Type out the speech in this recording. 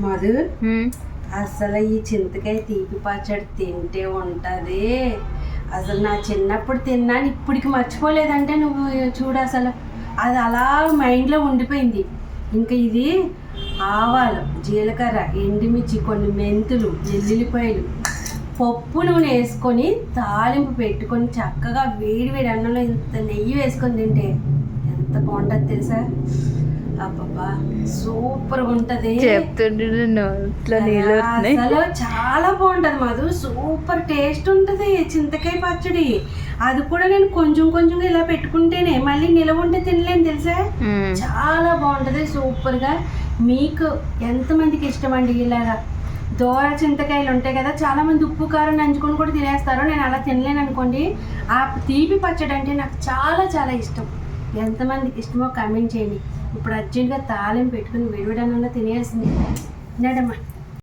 మధు, అసలు ఈ చింతకాయ తీపి పచ్చడి తింటే ఉంటుంది. అసలు నా చిన్నప్పుడు తిన్నాను, ఇప్పటికి మర్చిపోలేదంటే నువ్వు చూడు. అసలు అది అలా మైండ్లో ఉండిపోయింది. ఇంకా ఇది ఆవాలు, జీలకర్ర, ఎండుమిర్చి, కొన్ని మెంతులు, వెల్లుల్లిపాయలు, పప్పు నూనె వేసుకొని తాలింపు పెట్టుకొని చక్కగా వేడి వేడి అన్నంలో ఇంత నెయ్యి వేసుకొని తింటే ఎంత బాగుంటుంది తెలుసా? అబ్బబ్బా సూపర్గా ఉంటుంది. అసలు చాలా బాగుంటుంది మధు, సూపర్ టేస్ట్ ఉంటుంది చింతకాయ పచ్చడి. అది కూడా నేను కొంచెం కొంచెంగా ఇలా పెట్టుకుంటేనే మళ్ళీ నిలవ ఉంటే తినలేను తెలుసా. చాలా బాగుంటుంది సూపర్గా. మీకు ఎంతమందికి ఇష్టం అండి ఇలాగా దోర చింతకాయలు ఉంటాయి కదా, చాలా మంది ఉప్పు కారం నంచుకొని కూడా తినేస్తారు. నేను అలా తినలేను అనుకోండి. ఆ తీపి పచ్చడి అంటే నాకు చాలా చాలా ఇష్టం. ఎంతమందికి ఇష్టమో కామెంట్ చేయండి. ఇప్పుడు అర్జెంట్గా తాలింపు పెట్టుకుని వేడివేడన్నా తినేయాల్సింది. నడమ్మా.